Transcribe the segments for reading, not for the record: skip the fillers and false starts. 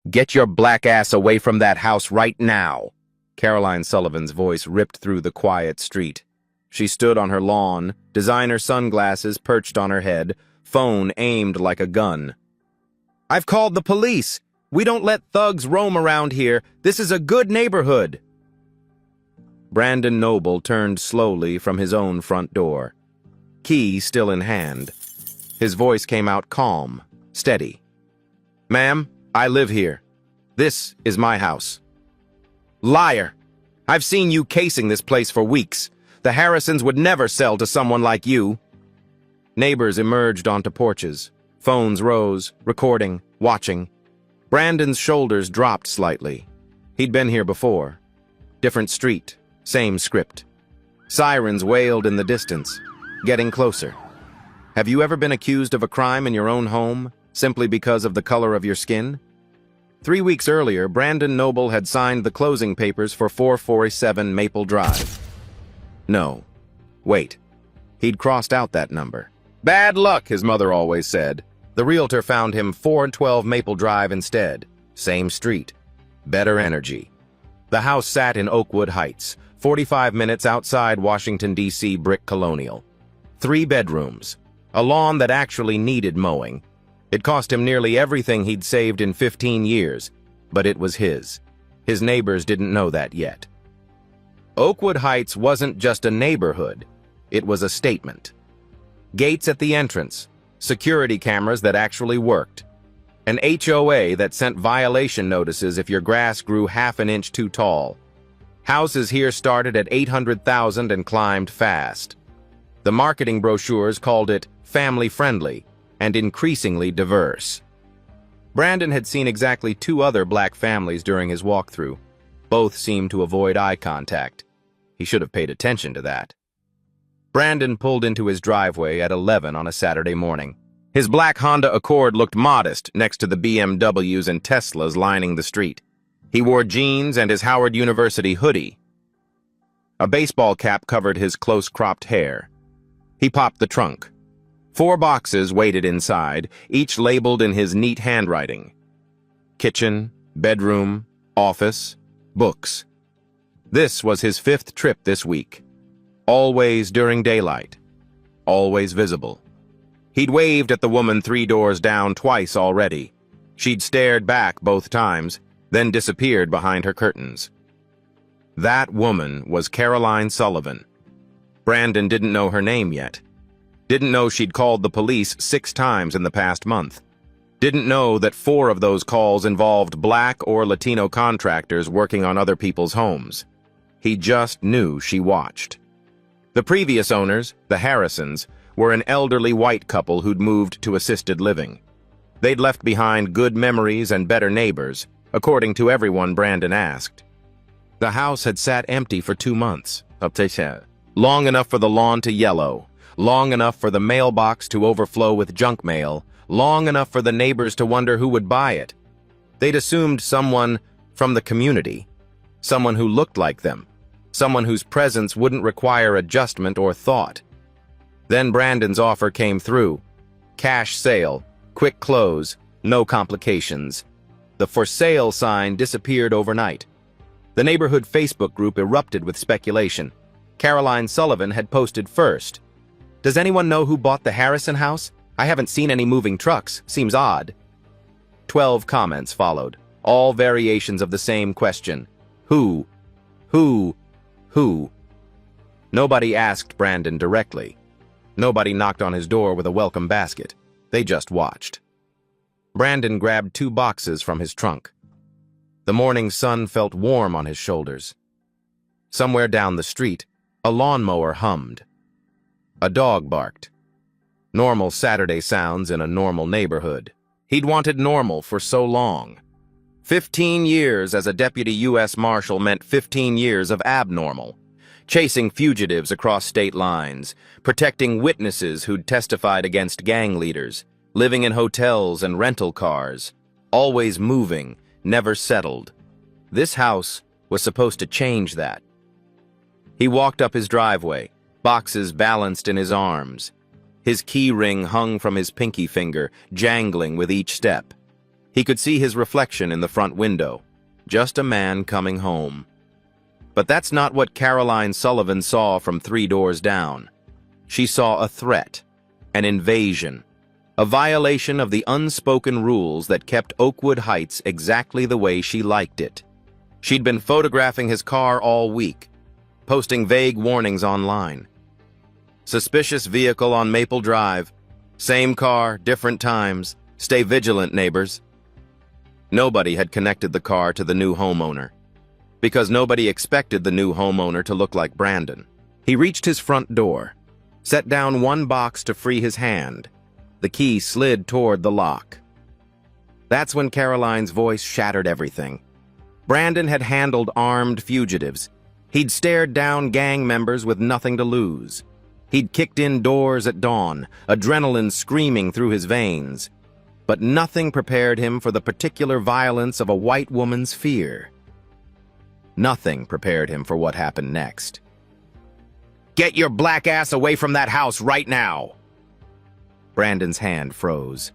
Get your black ass away from that house right now. Caroline Sullivan's voice ripped through the quiet street. She stood on her lawn, designer sunglasses perched on her head, phone aimed like a gun. I've called the police. We don't let thugs roam around here. This is a good neighborhood. Brandon Noble turned slowly from his own front door, key still in hand. His voice came out calm, steady. Ma'am, I live here. This is my house. Liar! I've seen you casing this place for weeks. The Harrisons would never sell to someone like you. Neighbors emerged onto porches. Phones rose, recording, watching. Brandon's shoulders dropped slightly. He'd been here before. Different street, same script. Sirens wailed in the distance, getting closer. Have you ever been accused of a crime in your own home, simply because of the color of your skin? 3 weeks earlier, Brandon Noble had signed the closing papers for 447 Maple Drive. No. Wait. He'd crossed out that number. Bad luck, his mother always said. The realtor found him 412 Maple Drive instead. Same street. Better energy. The house sat in Oakwood Heights, 45 minutes outside Washington, D.C. brick colonial. 3 bedrooms. A lawn that actually needed mowing. It cost him nearly everything he'd saved in 15 years, but it was his. His neighbors didn't know that yet. Oakwood Heights wasn't just a neighborhood, it was a statement. Gates at the entrance, security cameras that actually worked, an HOA that sent violation notices if your grass grew half an inch too tall. Houses here started at $800,000 and climbed fast. The marketing brochures called it family-friendly and increasingly diverse. Brandon had seen exactly 2 other black families during his walkthrough. Both seemed to avoid eye contact. He should have paid attention to that. Brandon pulled into his driveway at 11 on a Saturday morning. His black Honda Accord looked modest next to the BMWs and Teslas lining the street. He wore jeans and his Howard University hoodie. A baseball cap covered his close-cropped hair. He popped the trunk. 4 boxes waited inside, each labeled in his neat handwriting. Kitchen, bedroom, office, books. This was his 5th trip this week. Always during daylight. Always visible. He'd waved at the woman 3 doors down twice already. She'd stared back both times, then disappeared behind her curtains. That woman was Caroline Sullivan. Brandon didn't know her name yet. Didn't know she'd called the police 6 times in the past month. Didn't know that 4 of those calls involved black or Latino contractors working on other people's homes. He just knew she watched. The previous owners, the Harrisons, were an elderly white couple who'd moved to assisted living. They'd left behind good memories and better neighbors, according to everyone Brandon asked. The house had sat empty for 2 months, long enough for the lawn to yellow, long enough for the mailbox to overflow with junk mail, long enough for the neighbors to wonder who would buy it. They'd assumed someone from the community, someone who looked like them, someone whose presence wouldn't require adjustment or thought. Then Brandon's offer came through. Cash sale, quick close, no complications. The for sale sign disappeared overnight. The neighborhood Facebook group erupted with speculation. Caroline Sullivan had posted first. Does anyone know who bought the Harrison house? I haven't seen any moving trucks. Seems odd. 12 comments followed, all variations of the same question. Who? Who? Who? Nobody asked Brandon directly. Nobody knocked on his door with a welcome basket. They just watched. Brandon grabbed 2 boxes from his trunk. The morning sun felt warm on his shoulders. Somewhere down the street, a lawnmower hummed. A dog barked. Normal Saturday sounds in a normal neighborhood. He'd wanted normal for so long. 15 years as a deputy U.S. Marshal meant 15 years of abnormal. Chasing fugitives across state lines, protecting witnesses who'd testified against gang leaders, living in hotels and rental cars, always moving, never settled. This house was supposed to change that. He walked up his driveway, boxes balanced in his arms. His key ring hung from his pinky finger, jangling with each step. He could see his reflection in the front window. Just a man coming home. But that's not what Caroline Sullivan saw from 3 doors down. She saw a threat, an invasion, a violation of the unspoken rules that kept Oakwood Heights exactly the way she liked it. She'd been photographing his car all week, posting vague warnings online. Suspicious vehicle on Maple Drive. Same car, different times. Stay vigilant, neighbors. Nobody had connected the car to the new homeowner, because nobody expected the new homeowner to look like Brandon. He reached his front door, set down one box to free his hand. The key slid toward the lock. That's when Caroline's voice shattered everything. Brandon had handled armed fugitives. He'd stared down gang members with nothing to lose. He'd kicked in doors at dawn, adrenaline screaming through his veins. But nothing prepared him for the particular violence of a white woman's fear. Nothing prepared him for what happened next. "Get your black ass away from that house right now!" Brandon's hand froze.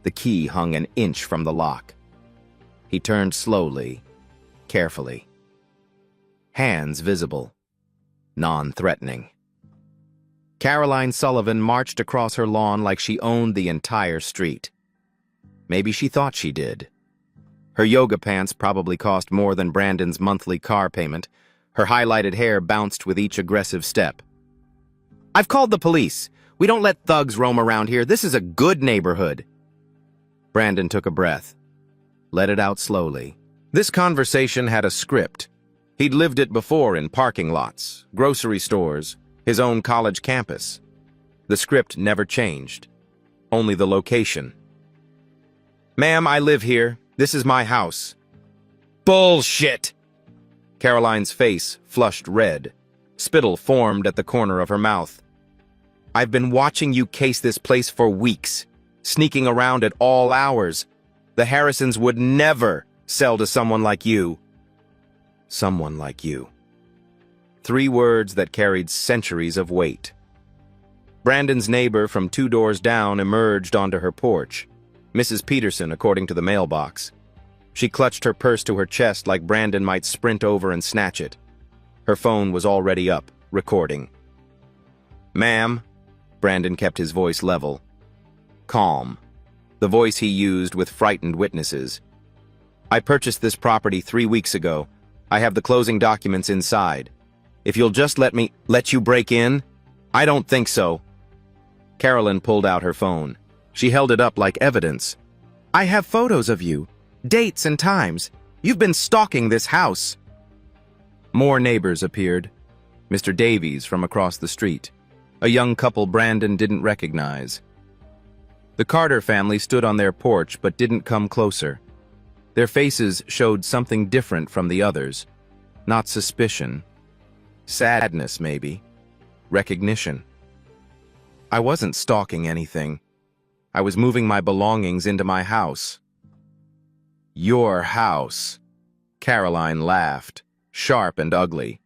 The key hung an inch from the lock. He turned slowly, carefully. Hands visible, non-threatening. Caroline Sullivan marched across her lawn like she owned the entire street. Maybe she thought she did. Her yoga pants probably cost more than Brandon's monthly car payment. Her highlighted hair bounced with each aggressive step. "I've called the police. We don't let thugs roam around here. This is a good neighborhood." Brandon took a breath, let it out slowly. This conversation had a script. He'd lived it before in parking lots, grocery stores, his own college campus. The script never changed, only the location. "Ma'am, I live here. This is my house." "Bullshit!" Caroline's face flushed red. Spittle formed at the corner of her mouth. "I've been watching you case this place for weeks, sneaking around at all hours. The Harrisons would never sell to someone like you." Someone like you. 3 words that carried centuries of weight. Brandon's neighbor from 2 doors down emerged onto her porch. Mrs. Peterson, according to the mailbox. She clutched her purse to her chest like Brandon might sprint over and snatch it. Her phone was already up, recording. "Ma'am," Brandon kept his voice level. Calm. The voice he used with frightened witnesses. "I purchased this property 3 weeks ago. I have the closing documents inside. If you'll just let you break in?" "I don't think so." Carolyn pulled out her phone. She held it up like evidence. "I have photos of you, dates and times. You've been stalking this house." More neighbors appeared. Mr. Davies from across the street, a young couple Brandon didn't recognize. The Carter family stood on their porch but didn't come closer. Their faces showed something different from the others. Not suspicion. Sadness, maybe. Recognition. "I wasn't stalking anything. I was moving my belongings into my house." "Your house." Caroline laughed, sharp and ugly.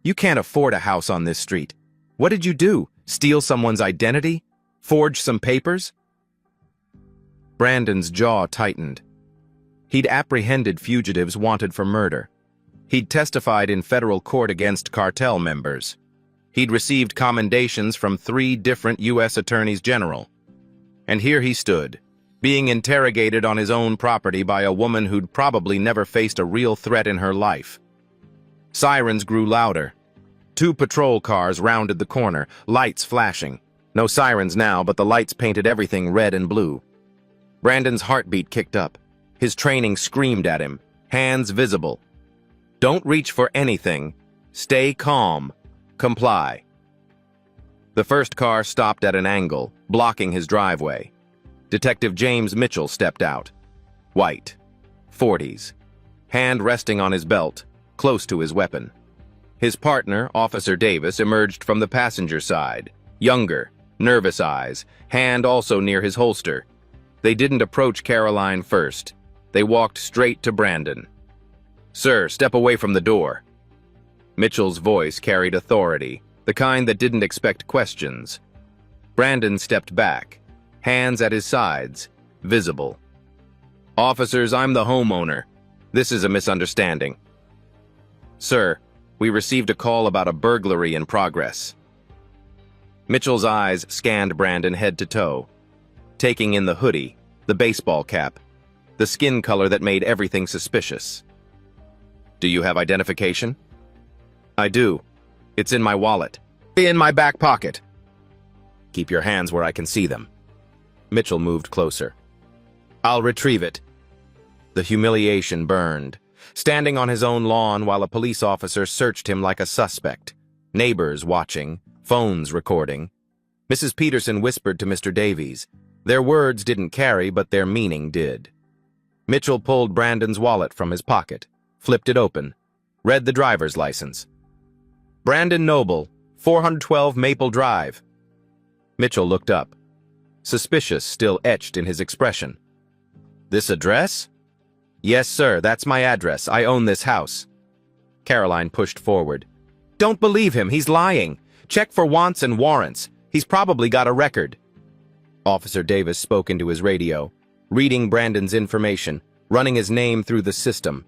"You can't afford a house on this street. What did you do? Steal someone's identity? Forge some papers?" Brandon's jaw tightened. He'd apprehended fugitives wanted for murder. He'd testified in federal court against cartel members. He'd received commendations from 3 different U.S. attorneys general. And here he stood, being interrogated on his own property by a woman who'd probably never faced a real threat in her life. Sirens grew louder. 2 patrol cars rounded the corner, lights flashing. No sirens now, but the lights painted everything red and blue. Brandon's heartbeat kicked up. His training screamed at him, hands visible. "Don't reach for anything. Stay calm. Comply." The first car stopped at an angle, blocking his driveway. Detective James Mitchell stepped out. White, 40s, hand resting on his belt, close to his weapon. His partner, Officer Davis, emerged from the passenger side, younger, nervous eyes, hand also near his holster. They didn't approach Caroline first. They walked straight to Brandon. "Sir, step away from the door." Mitchell's voice carried authority, the kind that didn't expect questions. Brandon stepped back, hands at his sides, visible. Officers, I'm the homeowner. This is a misunderstanding. Sir, we received a call about a burglary in progress. Mitchell's eyes scanned Brandon head to toe, taking in the hoodie, the baseball cap, the skin color that made everything suspicious. Do you have identification? I do. It's in my wallet. In my back pocket. Keep your hands where I can see them. Mitchell moved closer. I'll retrieve it. The humiliation burned, standing on his own lawn while a police officer searched him like a suspect. Neighbors watching, phones recording. Mrs. Peterson whispered to Mr. Davies. Their words didn't carry, but their meaning did. Mitchell pulled Brandon's wallet from his pocket, flipped it open, read the driver's license. Brandon Noble, 412 Maple Drive. Mitchell looked up, suspicious still etched in his expression. This address? Yes, sir, that's my address. I own this house. Caroline pushed forward. Don't believe him, he's lying. Check for wants and warrants. He's probably got a record. Officer Davis spoke into his radio, reading Brandon's information, running his name through the system.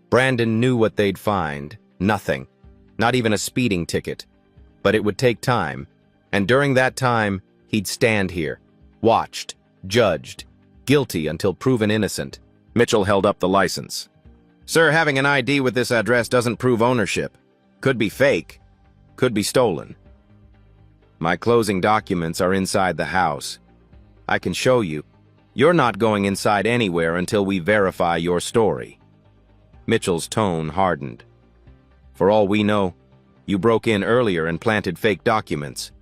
Brandon knew what they'd find. Nothing. Not even a speeding ticket. But it would take time. And during that time, he'd stand here, watched, judged, guilty until proven innocent. Mitchell held up the license. Sir, having an ID with this address doesn't prove ownership. Could be fake. Could be stolen. My closing documents are inside the house. I can show you. You're not going inside anywhere until we verify your story. Mitchell's tone hardened. For all we know, you broke in earlier and planted fake documents.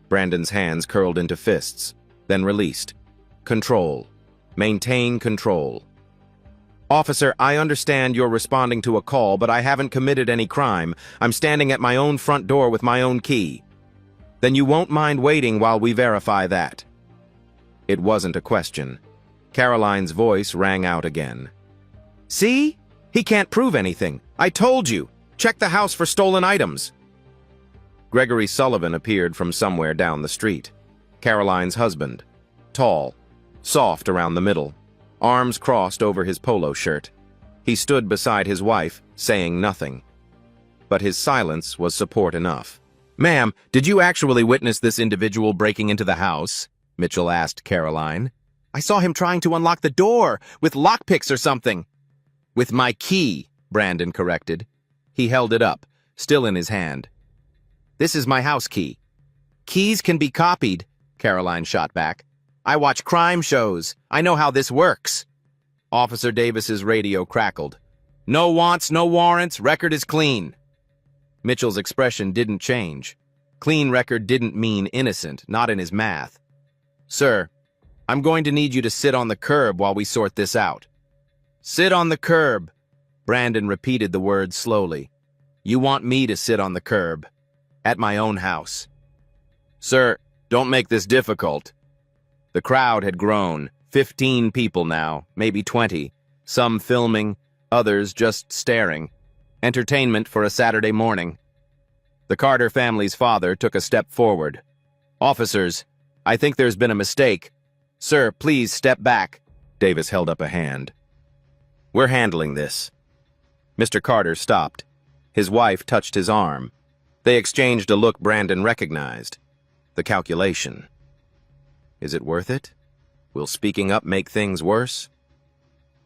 Brandon's hands curled into fists, then released. Control. Maintain control. Officer, I understand you're responding to a call, but I haven't committed any crime. I'm standing at my own front door with my own key. Then you won't mind waiting while we verify that. It wasn't a question. Caroline's voice rang out again. See? He can't prove anything. I told you. Check the house for stolen items. Gregory Sullivan appeared from somewhere down the street. Caroline's husband. Tall. Soft around the middle. Arms crossed over his polo shirt. He stood beside his wife, saying nothing. But his silence was support enough. Ma'am, did you actually witness this individual breaking into the house? Mitchell asked Caroline. I saw him trying to unlock the door, with lockpicks or something. With my key, Brandon corrected. He held it up, still in his hand. This is my house key. Keys can be copied, Caroline shot back. I watch crime shows. I know how this works. Officer Davis's radio crackled. No wants, no warrants, record is clean. Mitchell's expression didn't change. Clean record didn't mean innocent, not in his math. Sir, I'm going to need you to sit on the curb while we sort this out. Sit on the curb. Brandon repeated the words slowly. You want me to sit on the curb. At my own house. Sir, don't make this difficult. The crowd had grown. 15 people now, maybe 20. Some filming, others just staring. Entertainment for a Saturday morning. The Carter family's father took a step forward. Officers, I think there's been a mistake. Sir, please step back. Davis held up a hand. We're handling this. Mr. Carter stopped. His wife touched his arm. They exchanged a look Brandon recognized. The calculation. Is it worth it? Will speaking up make things worse?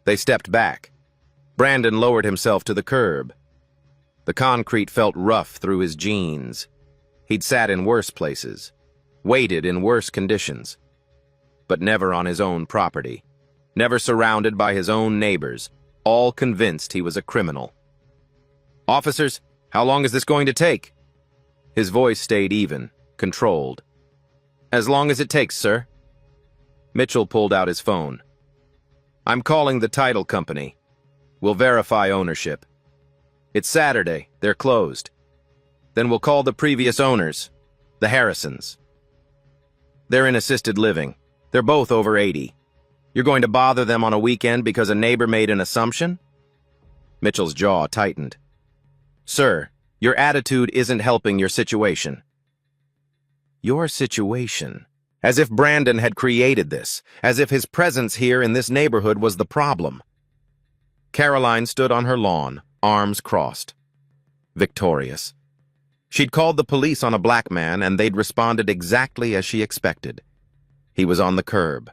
They stepped back. Brandon lowered himself to the curb. The concrete felt rough through his jeans. He'd sat in worse places, waited in worse conditions, but never on his own property, never surrounded by his own neighbors, all convinced he was a criminal. Officers, how long is this going to take? His voice stayed even, controlled. As long as it takes, sir. Mitchell pulled out his phone. I'm calling the title company. We'll verify ownership. It's Saturday. They're closed. Then we'll call the previous owners, the Harrisons. They're in assisted living. They're both over 80. You're going to bother them on a weekend because a neighbor made an assumption? Mitchell's jaw tightened. Sir, your attitude isn't helping your situation. Your situation? As if Brandon had created this, as if his presence here in this neighborhood was the problem. Caroline stood on her lawn, arms crossed. Victorious. She'd called the police on a black man, and they'd responded exactly as she expected. He was on the curb.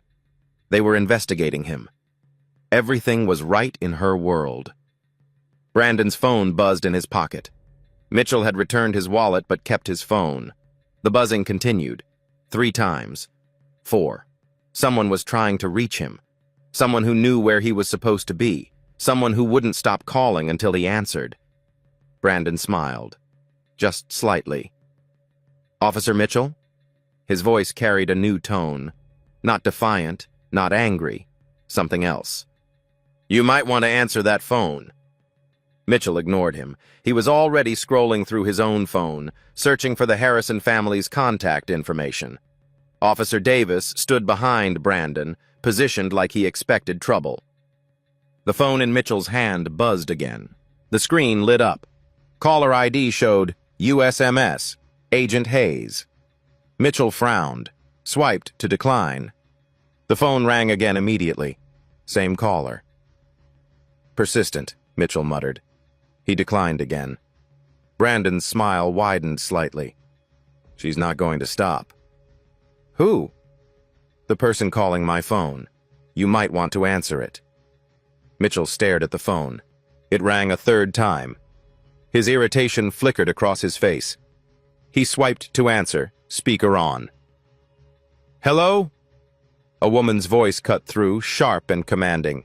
They were investigating him. Everything was right in her world. Brandon's phone buzzed in his pocket. Mitchell had returned his wallet but kept his phone. The buzzing continued. 3 times. 4. Someone was trying to reach him. Someone who knew where he was supposed to be. Someone who wouldn't stop calling until he answered. Brandon smiled. Just slightly. "Officer Mitchell?" His voice carried a new tone. Not defiant, not angry. Something else. "You might want to answer that phone." Mitchell ignored him. He was already scrolling through his own phone, searching for the Harrison family's contact information. Officer Davis stood behind Brandon, positioned like he expected trouble. The phone in Mitchell's hand buzzed again. The screen lit up. Caller ID showed USMS, Agent Hayes. Mitchell frowned, swiped to decline. The phone rang again immediately. Same caller. "Persistent," Mitchell muttered. He declined again. Brandon's smile widened slightly. "She's not going to stop." "Who?" "The person calling my phone. You might want to answer it." Mitchell stared at the phone. It rang a 3rd time. His irritation flickered across his face. He swiped to answer, speaker on. "Hello?" A woman's voice cut through, sharp and commanding.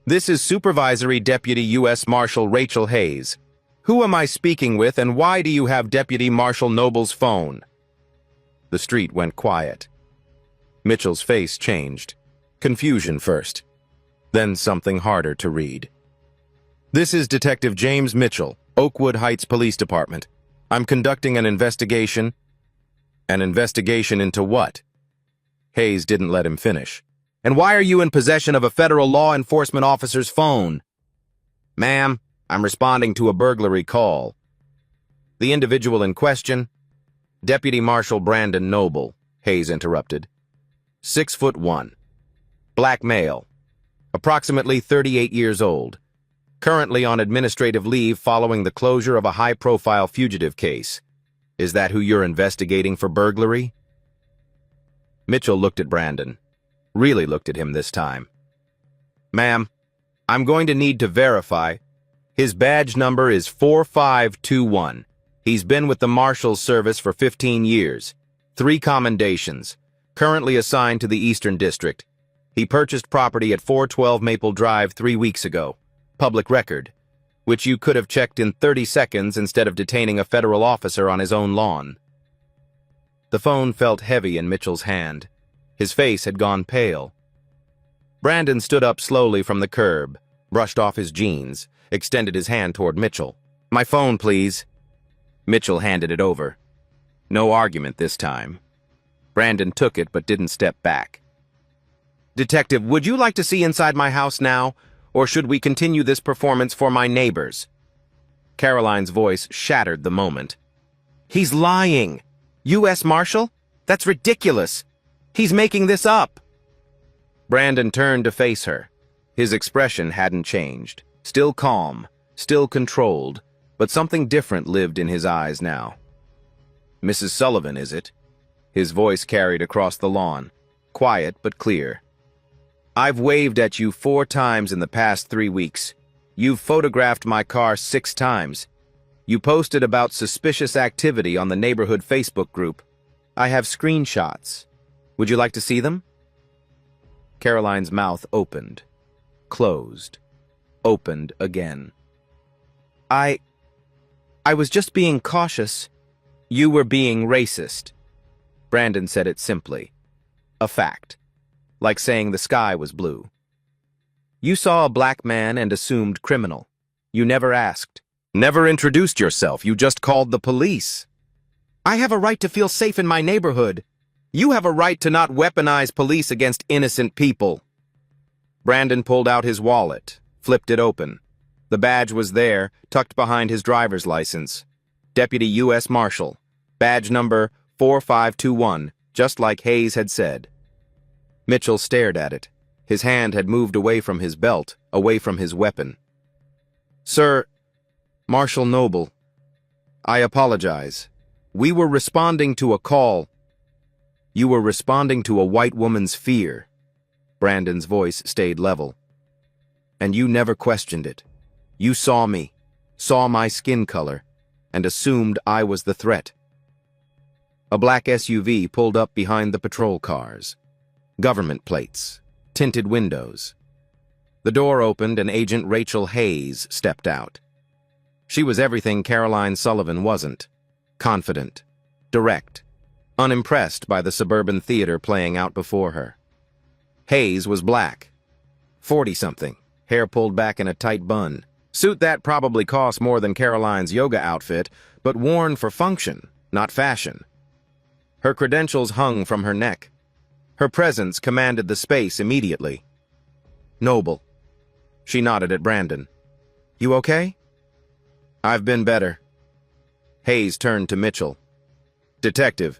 "This is Supervisory Deputy U.S. Marshal Rachel Hayes. Who am I speaking with, and why do you have Deputy Marshal Noble's phone?" The street went quiet. Mitchell's face changed. Confusion first, then something harder to read. "This is Detective James Mitchell, Oakwood Heights Police Department. I'm conducting an investigation." "An investigation into what?" Hayes didn't let him finish. "And why are you in possession of a federal law enforcement officer's phone?" "Ma'am, I'm responding to a burglary call." "The individual in question?" "Deputy Marshal Brandon Noble," Hayes interrupted. 6'1". Black male. Approximately 38 years old. Currently on administrative leave following the closure of a high-profile fugitive case. Is that who you're investigating for burglary? Mitchell looked at Brandon. Really looked at him this time. "Ma'am, I'm going to need to verify. His badge number is 4521. He's been with the Marshal's service for 15 years. 3 commendations. Currently assigned to the Eastern District. He purchased property at 412 Maple Drive 3 weeks ago. Public record, which you could have checked in 30 seconds instead of detaining a federal officer on his own lawn." The phone felt heavy in Mitchell's hand. His face had gone pale. Brandon stood up slowly from the curb, brushed off his jeans, extended his hand toward Mitchell. "My phone, please." Mitchell handed it over. No argument this time. Brandon took it but didn't step back. "Detective, would you like to see inside my house now, or should we continue this performance for my neighbors?" Caroline's voice shattered the moment. "He's lying! U.S. Marshal? That's ridiculous! He's making this up!" Brandon turned to face her. His expression hadn't changed. Still calm, still controlled, but something different lived in his eyes now. "Mrs. Sullivan, is it?" His voice carried across the lawn, quiet but clear. "I've waved at you 4 times in the past 3 weeks. You've photographed my car 6 times. You posted about suspicious activity on the neighborhood Facebook group. I have screenshots. Would you like to see them?" Caroline's mouth opened, closed, opened again. I was just being cautious. You were being racist." Brandon said it simply. A fact. Like saying the sky was blue. "You saw a black man and assumed criminal. You never asked. Never introduced yourself. You just called the police." "I have a right to feel safe in my neighborhood. You have a right to not weaponize police against innocent people." Brandon pulled out his wallet, flipped it open. The badge was there, tucked behind his driver's license. Deputy U.S. Marshal. Badge number 4521. just like Hayes had said. Mitchell stared at it. His hand had moved away from his belt, away from his weapon. "Sir, Marshal Noble, I apologize. We were responding to a call." "You were responding to a white woman's fear." Brandon's voice stayed level. "And you never questioned it. You saw me, saw my skin color, and assumed I was the threat." A black SUV pulled up behind the patrol cars. Government plates, tinted windows. The door opened and Agent Rachel Hayes stepped out. She was everything Caroline Sullivan wasn't. Confident, direct, unimpressed by the suburban theater playing out before her. Hayes was black, 40-something, hair pulled back in a tight bun. Suit that probably cost more than Caroline's yoga outfit, but worn for function, not fashion. Her credentials hung from her neck. Her presence commanded the space immediately. "Noble." She nodded at Brandon. "You okay?" "I've been better." Hayes turned to Mitchell. "Detective,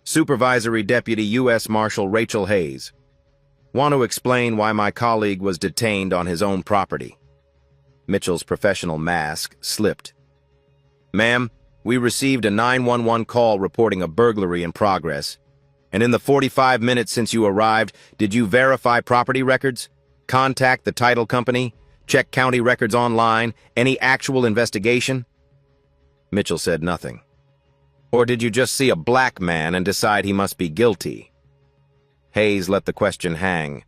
Supervisory Deputy U.S. Marshal Rachel Hayes. Want to explain why my colleague was detained on his own property?" Mitchell's professional mask slipped. "Ma'am, we received a 911 call reporting a burglary in progress. And in the 45 minutes since you arrived, did you verify property records? Contact the title company? Check county records online? Any actual investigation?" Mitchell said nothing. "Or did you just see a black man and decide he must be guilty?" Hayes let the question hang.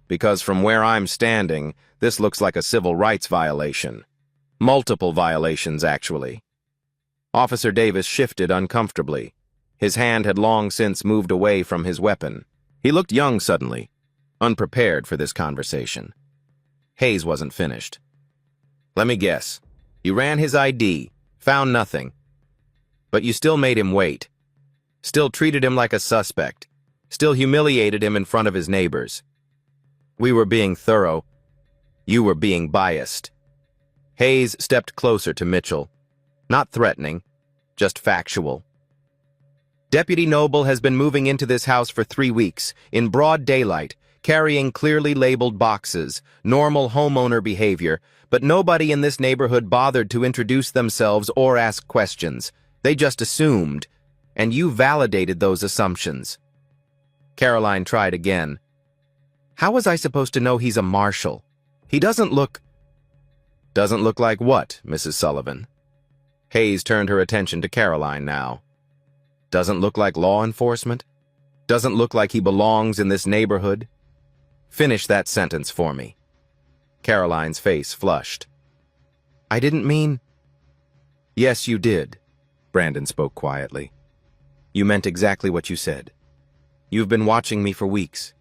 "Because from where I'm standing, this looks like a civil rights violation. Multiple violations, actually." Officer Davis shifted uncomfortably. His hand had long since moved away from his weapon. He looked young suddenly, unprepared for this conversation. Hayes wasn't finished. "Let me guess. You ran his ID, found nothing. But you still made him wait. Still treated him like a suspect. Still humiliated him in front of his neighbors. We were being thorough. You were being biased." Hayes stepped closer to Mitchell. Not threatening, just factual. "Deputy Noble has been moving into this house for 3 weeks, in broad daylight, carrying clearly labeled boxes, normal homeowner behavior, but nobody in this neighborhood bothered to introduce themselves or ask questions. They just assumed, and you validated those assumptions." Caroline tried again. "How was I supposed to know he's a marshal? He doesn't look—" "Doesn't look like what, Mrs. Sullivan?" Hayes turned her attention to Caroline now. "Doesn't look like law enforcement? Doesn't look like he belongs in this neighborhood? Finish that sentence for me." Caroline's face flushed. "I didn't mean—" "Yes, you did," Brandon spoke quietly. "You meant exactly what you said. You've been watching me for weeks.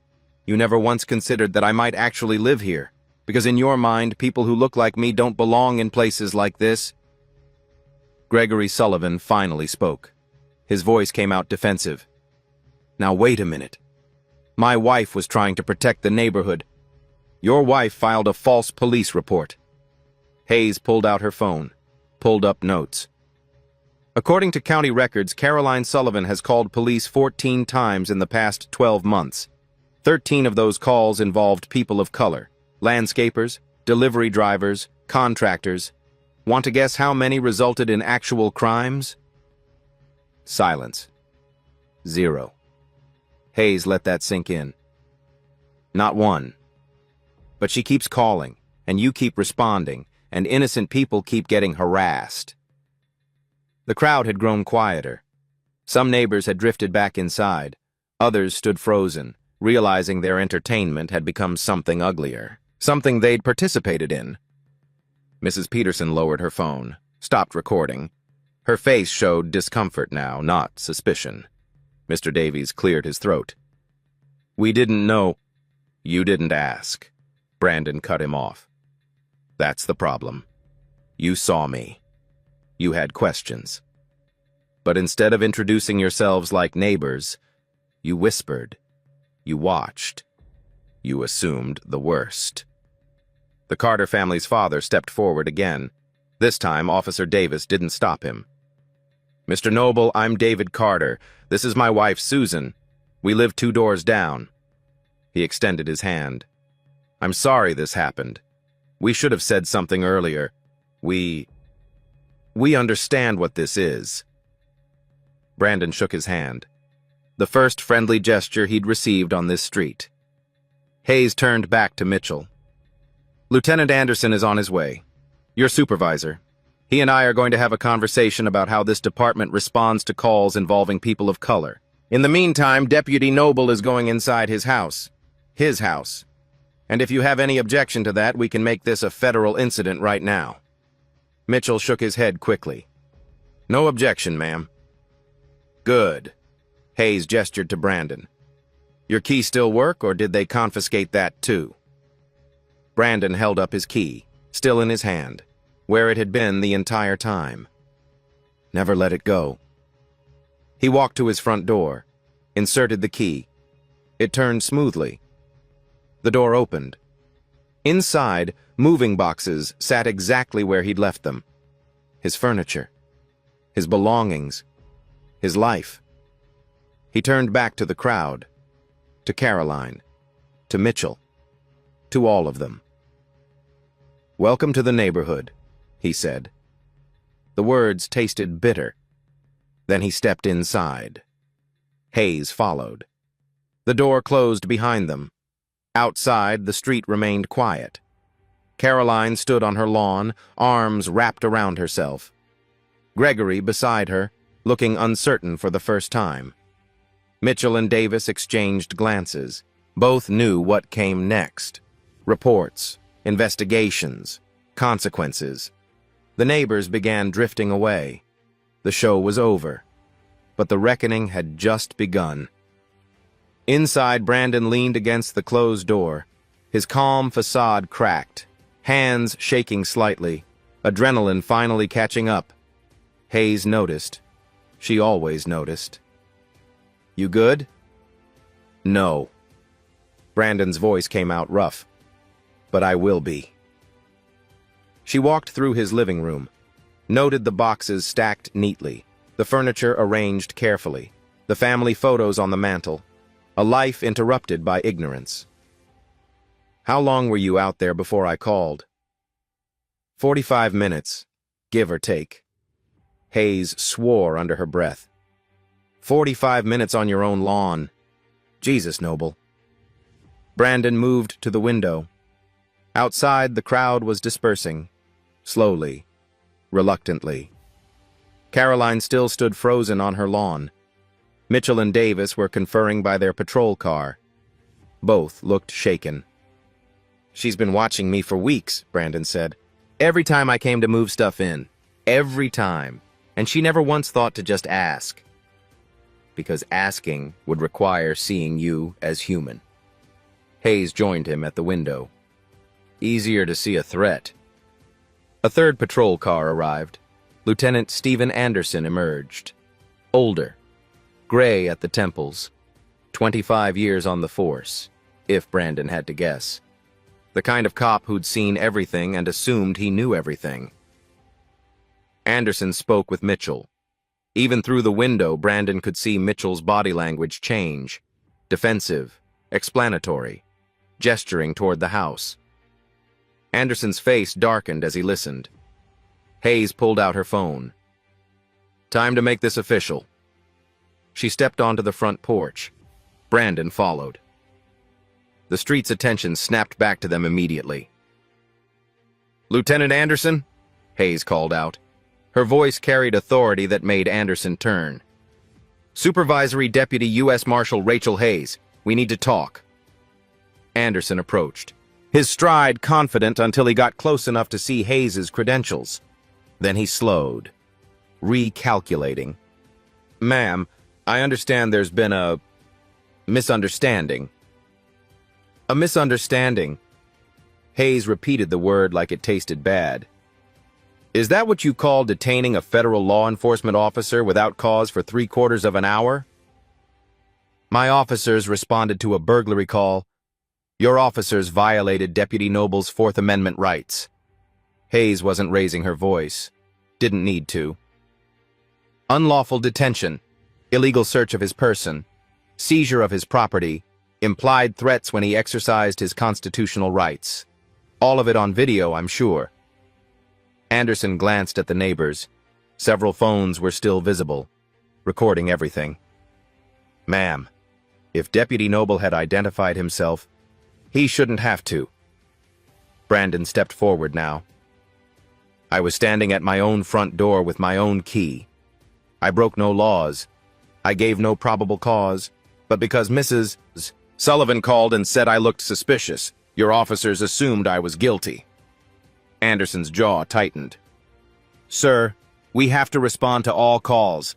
You never once considered that I might actually live here, because in your mind, people who look like me don't belong in places like this." Gregory Sullivan finally spoke. His voice came out defensive. "Now wait a minute. My wife was trying to protect the neighborhood. Your wife filed a false police report." Hayes pulled out her phone, pulled up notes. "According to county records, Caroline Sullivan has called police 14 times in the past 12 months. 13 of those calls involved people of color, landscapers, delivery drivers, contractors. Want to guess how many resulted in actual crimes?" Silence. 0. Hayes let that sink in. "Not one. But she keeps calling, and you keep responding, and innocent people keep getting harassed." The crowd had grown quieter. Some neighbors had drifted back inside. Others stood frozen, realizing their entertainment had become something uglier, something they'd participated in. Mrs. Peterson lowered her phone, stopped recording. Her face showed discomfort now, not suspicion. Mr. Davies cleared his throat. "We didn't know—" "You didn't ask." Brandon cut him off. "That's the problem. You saw me. You had questions. But instead of introducing yourselves like neighbors, you whispered. You watched. You assumed the worst." The Carter family's father stepped forward again. This time, Officer Davis didn't stop him. Mr. Noble, I'm David Carter. This is my wife, Susan. We live 2 doors down. He extended his hand. I'm sorry this happened. We should have said something earlier. We understand what this is. Brandon shook his hand. The first friendly gesture he'd received on this street. Hayes turned back to Mitchell. Lieutenant Anderson is on his way. Your supervisor. He and I are going to have a conversation about how this department responds to calls involving people of color. In the meantime, Deputy Noble is going inside his house. His house. And if you have any objection to that, we can make this a federal incident right now. Mitchell shook his head quickly. No objection, ma'am. Good. Hayes gestured to Brandon. Your key still work, or did they confiscate that too? Brandon held up his key, still in his hand, where it had been the entire time. Never let it go. He walked to his front door, inserted the key. It turned smoothly. The door opened. Inside, moving boxes sat exactly where he'd left them. His furniture, his belongings, his life. He turned back to the crowd, to Caroline, to Mitchell, to all of them. Welcome to the neighborhood, he said. The words tasted bitter. Then he stepped inside. Hayes followed. The door closed behind them. Outside, the street remained quiet. Caroline stood on her lawn, arms wrapped around herself. Gregory beside her, looking uncertain for the first time. Mitchell and Davis exchanged glances. Both knew what came next. Reports, investigations, consequences. The neighbors began drifting away. The show was over, but the reckoning had just begun. Inside, Brandon leaned against the closed door. His calm facade cracked, hands shaking slightly, adrenaline finally catching up. Hayes noticed. She always noticed. You good? No. Brandon's voice came out rough. But I will be. She walked through his living room, noted the boxes stacked neatly, the furniture arranged carefully, the family photos on the mantel, a life interrupted by ignorance. How long were you out there before I called? 45 minutes, give or take. Hayes swore under her breath. 45 minutes on your own lawn. Jesus, Noble. Brandon moved to the window. Outside, the crowd was dispersing, slowly, reluctantly. Caroline still stood frozen on her lawn. Mitchell and Davis were conferring by their patrol car. Both looked shaken. She's been watching me for weeks, Brandon said. Every time I came to move stuff in. Every time. And she never once thought to just ask. Because asking would require seeing you as human. Hayes joined him at the window. Easier to see a threat. A third patrol car arrived. Lieutenant Stephen Anderson emerged. Older. Gray at the temples. 25 years on the force, if Brandon had to guess. The kind of cop who'd seen everything and assumed he knew everything. Anderson spoke with Mitchell. Even through the window, Brandon could see Mitchell's body language change. Defensive, explanatory, gesturing toward the house. Anderson's face darkened as he listened. Hayes pulled out her phone. Time to make this official. She stepped onto the front porch. Brandon followed. The street's attention snapped back to them immediately. Lieutenant Anderson? Hayes called out. Her voice carried authority that made Anderson turn. Supervisory Deputy U.S. Marshal Rachel Hayes, we need to talk. Anderson approached, his stride confident until he got close enough to see Hayes's credentials. Then he slowed, recalculating. Ma'am, I understand there's been a misunderstanding. A misunderstanding. Hayes repeated the word like it tasted bad. Is that what you call detaining a federal law enforcement officer without cause for 3/4 of an hour? My officers responded to a burglary call. Your officers violated Deputy Noble's Fourth Amendment rights. Hayes wasn't raising her voice. Didn't need to. unlawful detention, illegal search of his person, seizure of his property, implied threats when he exercised his constitutional rights. All of it on video, I'm sure. Anderson glanced at the neighbors. Several phones were still visible, recording everything. Ma'am, if Deputy Noble had identified himself, he shouldn't have to. Brandon stepped forward now. I was standing at my own front door with my own key. I broke no laws. I gave no probable cause, but because Mrs. Sullivan called and said I looked suspicious, your officers assumed I was guilty. Anderson's jaw tightened. Sir, we have to respond to all calls.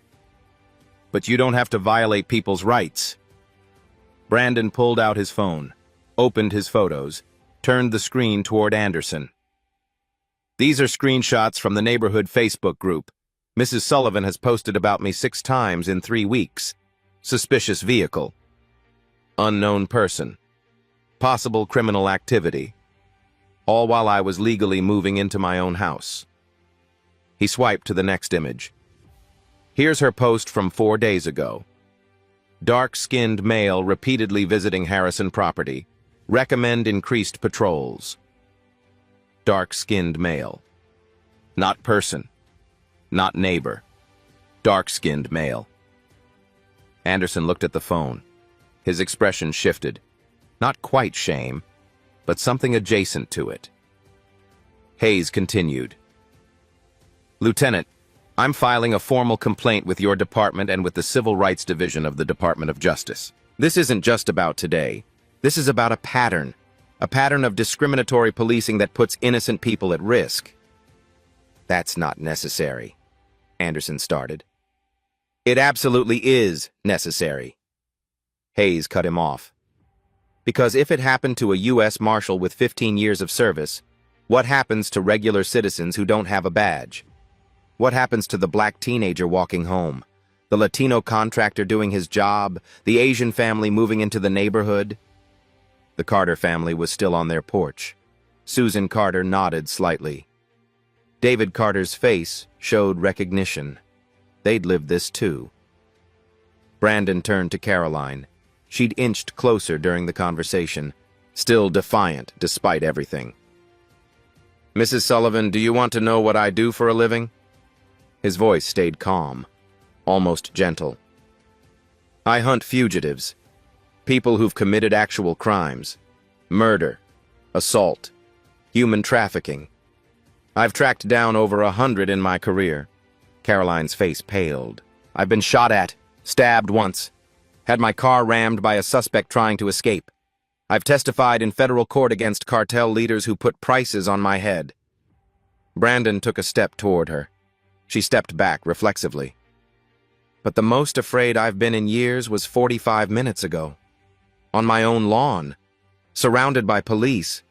But you don't have to violate people's rights. Brandon pulled out his phone, opened his photos, turned the screen toward Anderson. These are screenshots from the neighborhood Facebook group. Mrs. Sullivan has posted about me 6 times in 3 weeks. Suspicious vehicle. Unknown person. Possible criminal activity. All while I was legally moving into my own house. He swiped to the next image. Here's her post from 4 days ago. Dark-skinned male repeatedly visiting Harrison property. Recommend increased patrols. Dark-skinned male. Not person. Not neighbor. Dark-skinned male. Anderson looked at the phone. His expression shifted. Not quite shame, but something adjacent to it. Hayes continued. Lieutenant, I'm filing a formal complaint with your department and with the Civil Rights Division of the Department of Justice. This isn't just about today. This is about a pattern of discriminatory policing that puts innocent people at risk. That's not necessary, Anderson started. It absolutely is necessary. Hayes cut him off. Because if it happened to a U.S. Marshal with 15 years of service, what happens to regular citizens who don't have a badge? What happens to the black teenager walking home, the Latino contractor doing his job, the Asian family moving into the neighborhood? The Carter family was still on their porch. Susan Carter nodded slightly. David Carter's face showed recognition. They'd lived this too. Brandon turned to Caroline. She'd inched closer during the conversation, still defiant despite everything. Mrs. Sullivan, do you want to know what I do for a living? His voice stayed calm, almost gentle. I hunt fugitives, people who've committed actual crimes, murder, assault, human trafficking. I've tracked down over 100 in my career. Caroline's face paled. I've been shot at, stabbed once, had my car rammed by a suspect trying to escape. I've testified in federal court against cartel leaders who put prices on my head. Brandon took a step toward her. She stepped back reflexively. But the most afraid I've been in years was 45 minutes ago. On my own lawn, surrounded by police.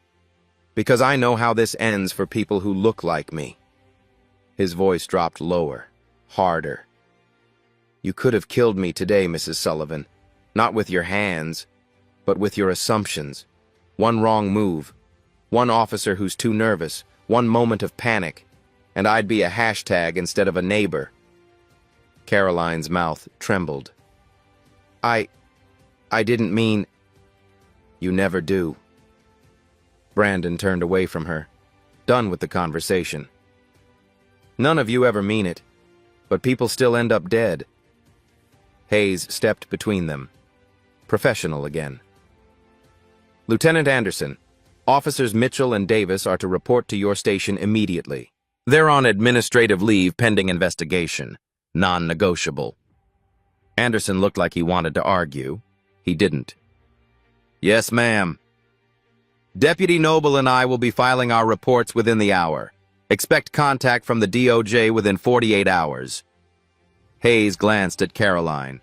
Because I know how this ends for people who look like me. His voice dropped lower, harder. You could have killed me today, Mrs. Sullivan. Not with your hands, but with your assumptions. One wrong move. One officer who's too nervous. One moment of panic. And I'd be a hashtag instead of a neighbor. Caroline's mouth trembled. I didn't mean... You never do. Brandon turned away from her, done with the conversation. None of you ever mean it, but people still end up dead. Hayes stepped between them. Professional again. Lieutenant Anderson, Officers Mitchell and Davis are to report to your station immediately. They're on administrative leave pending investigation. Non-negotiable. Anderson looked like he wanted to argue. He didn't. Yes, ma'am. Deputy Noble and I will be filing our reports within the hour. Expect contact from the DOJ within 48 hours. Hayes glanced at Caroline.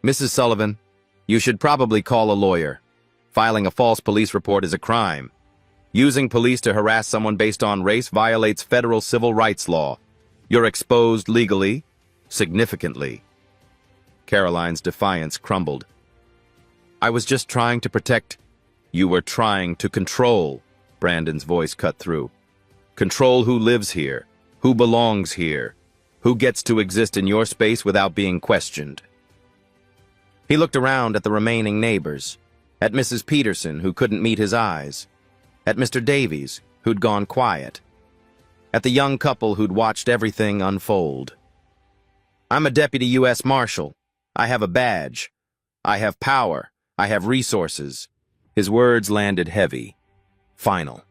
Mrs. Sullivan, you should probably call a lawyer. Filing a false police report is a crime. Using police to harass someone based on race violates federal civil rights law. You're exposed legally, significantly. Caroline's defiance crumbled. I was just trying to protect... You were trying to control, Brandon's voice cut through. Control who lives here, who belongs here, Who gets to exist in your space without being questioned? He looked around at the remaining neighbors, at Mrs. Peterson, who couldn't meet his eyes, at Mr. Davies, who'd gone quiet, at the young couple who'd watched everything unfold. I'm a deputy U.S. Marshal. I have a badge. I have power. I have resources. His words landed heavy, final.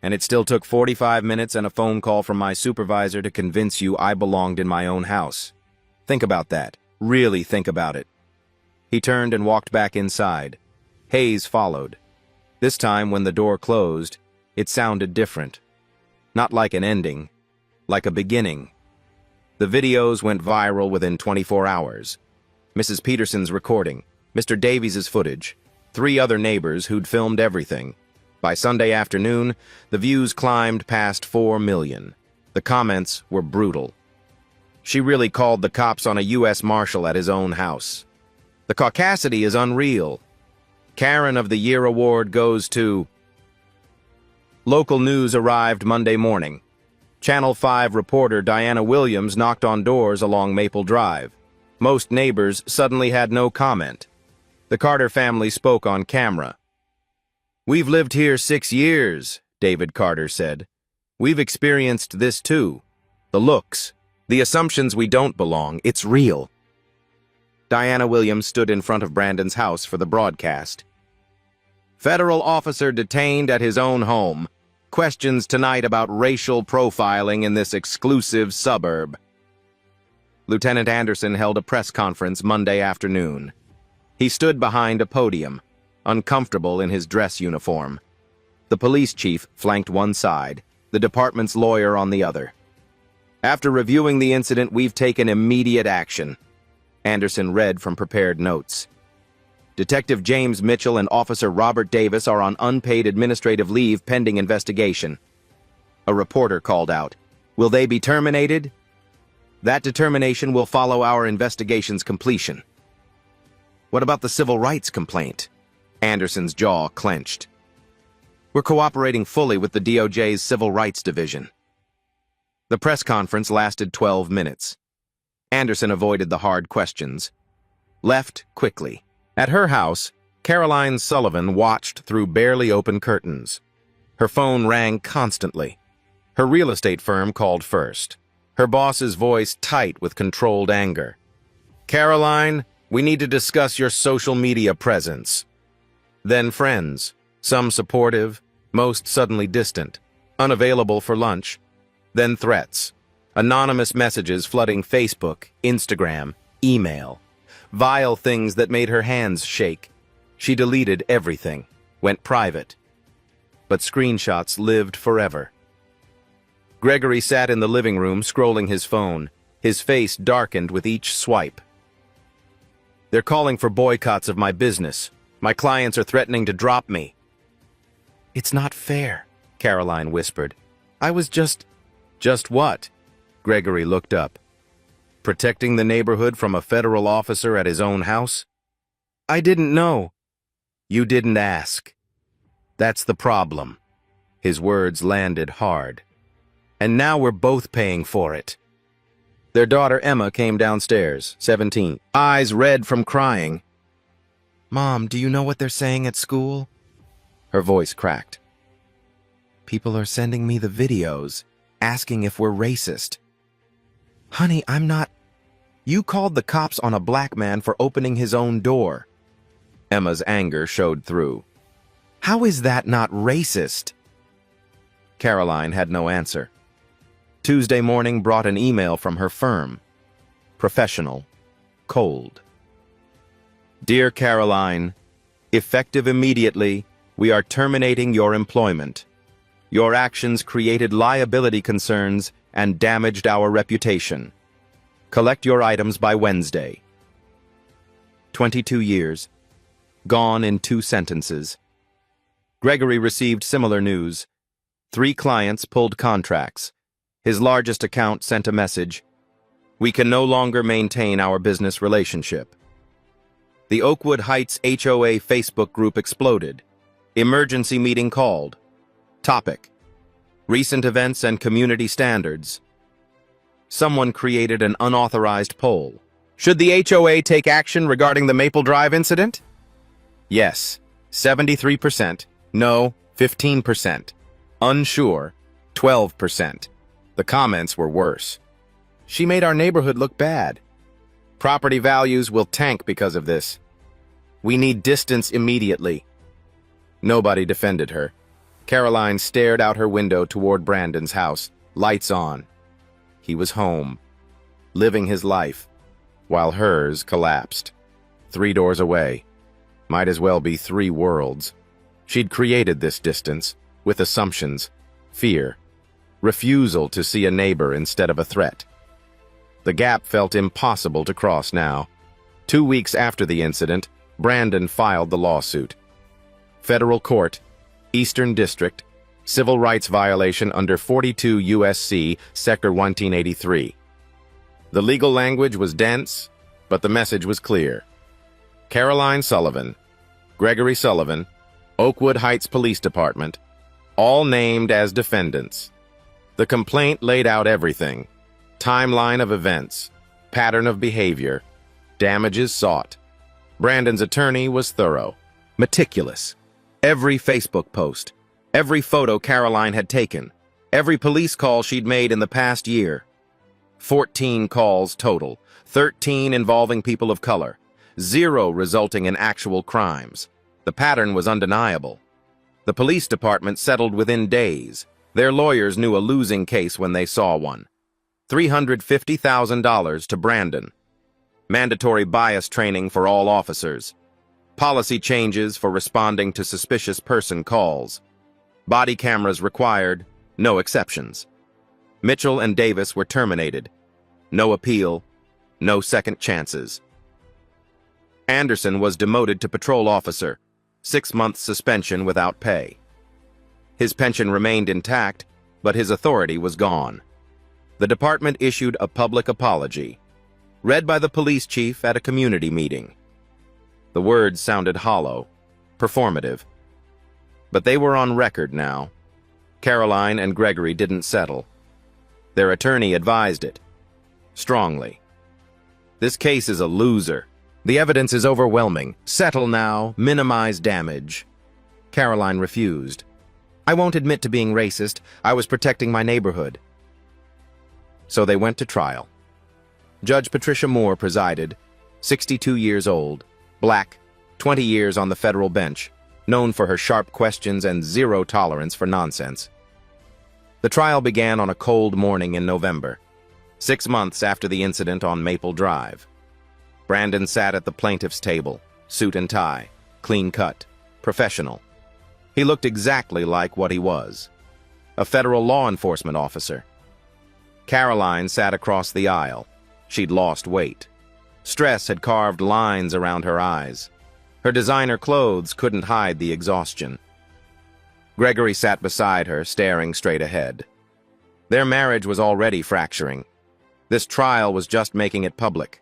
And it still took 45 minutes and a phone call from my supervisor to convince you I belonged in my own house. Think about that. Really think about it. He turned and walked back inside. Hayes followed. This time, when the door closed, it sounded different. Not like an ending, like a beginning. The videos went viral within 24 hours. Mrs. Peterson's recording, Mr. Davies' footage, 3 other neighbors who'd filmed everything. By Sunday afternoon, the views climbed past 4 million. The comments were brutal. She really called the cops on a U.S. Marshal at his own house. The caucasity is unreal. Karen of the Year award goes to... Local news arrived Monday morning. Channel 5 reporter Diana Williams knocked on doors along Maple Drive. Most neighbors suddenly had no comment. The Carter family spoke on camera. "We've lived here 6 years," David Carter said. "We've experienced this too. The looks, the assumptions we don't belong, it's real." Diana Williams stood in front of Brandon's house for the broadcast. "Federal officer detained at his own home. Questions tonight about racial profiling in this exclusive suburb." Lieutenant Anderson held a press conference Monday afternoon. He stood behind a podium, uncomfortable in his dress uniform. The police chief flanked one side, the department's lawyer on the other. "After reviewing the incident, we've taken immediate action," Anderson read from prepared notes. "Detective James Mitchell and Officer Robert Davis are on unpaid administrative leave pending investigation." A reporter called out, "Will they be terminated?" "That determination will follow our investigation's completion." "What about the civil rights complaint?" Anderson's jaw clenched. "We're cooperating fully with the DOJ's Civil Rights Division." The press conference lasted 12 minutes. Anderson avoided the hard questions. Left quickly. At her house, Caroline Sullivan watched through barely open curtains. Her phone rang constantly. Her real estate firm called first. Her boss's voice tight with controlled anger. "Caroline, we need to discuss your social media presence." Then friends, some supportive, most suddenly distant, unavailable for lunch. Then threats, anonymous messages flooding Facebook, Instagram, email, vile things that made her hands shake. She deleted everything, went private. But screenshots lived forever. Gregory sat in the living room scrolling his phone, his face darkened with each swipe. "They're calling for boycotts of my business. My clients are threatening to drop me." "It's not fair," Caroline whispered. "I was just..." "Just what?" Gregory looked up. "Protecting the neighborhood from a federal officer at his own house?" "I didn't know." "You didn't ask. That's the problem." His words landed hard. "And now we're both paying for it." Their daughter Emma came downstairs, 17, eyes red from crying. "Mom, do you know what they're saying at school?" Her voice cracked. "People are sending me the videos, asking if we're racist." "Honey, I'm not..." "You called the cops on a black man for opening his own door." Emma's anger showed through. "How is that not racist?" Caroline had no answer. Tuesday morning brought an email from her firm. Professional, cold. "Dear Caroline, effective immediately, we are terminating your employment. Your actions created liability concerns and damaged our reputation. Collect your items by Wednesday." 22 years. Gone in 2 sentences. Gregory received similar news. 3 clients pulled contracts. His largest account sent a message. "We can no longer maintain our business relationship." The Oakwood Heights HOA Facebook group exploded. Emergency meeting called. Topic: Recent events and community standards. Someone created an unauthorized poll. Should the HOA take action regarding the Maple Drive incident? Yes, 73%. No, 15%. Unsure, 12%. The comments were worse. She made our neighborhood look bad. Property values will tank because of this. We need distance immediately. Nobody defended her. Caroline stared out her window toward Brandon's house, lights on. He was home, living his life, while hers collapsed. 3 doors away. Might as well be 3 worlds. She'd created this distance, with assumptions, fear, refusal to see a neighbor instead of a threat. The gap felt impossible to cross now. 2 weeks after the incident, Brandon filed the lawsuit. Federal Court, Eastern District, civil rights violation under 42 U.S.C. Sector 1983. The legal language was dense, but the message was clear. Caroline Sullivan, Gregory Sullivan, Oakwood Heights Police Department, all named as defendants. The complaint laid out everything: timeline of events, pattern of behavior, damages sought. Brandon's attorney was thorough, meticulous. Every Facebook post, every photo Caroline had taken, every police call she'd made in the past year. 14 calls total, 13 involving people of color, 0 resulting in actual crimes. The pattern was undeniable. The police department settled within days. Their lawyers knew a losing case when they saw one. $350,000 to Brandon. Mandatory bias training for all officers. Policy changes for responding to suspicious person calls. Body cameras required, no exceptions. Mitchell and Davis were terminated. No appeal, no second chances. Anderson was demoted to patrol officer, 6-month suspension without pay. His pension remained intact, but his authority was gone. The department issued a public apology, read by the police chief at a community meeting. The words sounded hollow, performative. But they were on record now. Caroline and Gregory didn't settle. Their attorney advised it, strongly. This case is a loser. The evidence is overwhelming. Settle now, minimize damage. Caroline refused. I won't admit to being racist. I was protecting my neighborhood. So they went to trial. Judge Patricia Moore presided, 62 years old, black, 20 years on the federal bench, known for her sharp questions and 0 tolerance for nonsense. The trial began on a cold morning in November, 6 months after the incident on Maple Drive. Brandon sat at the plaintiff's table, suit and tie, clean cut, professional. He looked exactly like what he was, a federal law enforcement officer. Caroline sat across the aisle. She'd lost weight. Stress had carved lines around her eyes. Her designer clothes couldn't hide the exhaustion. Gregory sat beside her, staring straight ahead. Their marriage was already fracturing. This trial was just making it public.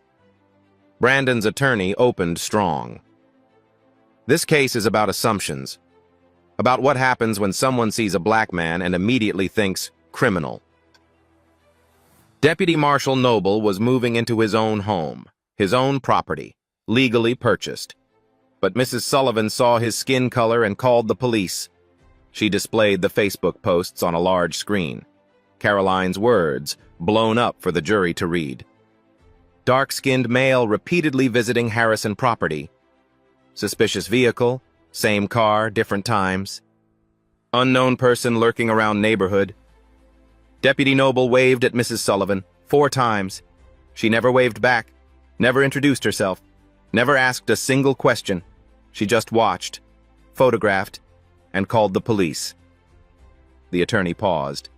Brandon's attorney opened strong. This case is about assumptions, about what happens when someone sees a black man and immediately thinks criminal. Deputy Marshal Noble was moving into his own home, his own property, legally purchased. But Mrs. Sullivan saw his skin color and called the police. She displayed the Facebook posts on a large screen. Caroline's words, blown up for the jury to read. Dark-skinned male repeatedly visiting Harrison property. Suspicious vehicle, same car, different times. Unknown person lurking around neighborhood. Deputy Noble waved at Mrs. Sullivan 4 times. She never waved back, never introduced herself, never asked a single question. She just watched, photographed, and called the police. The attorney paused.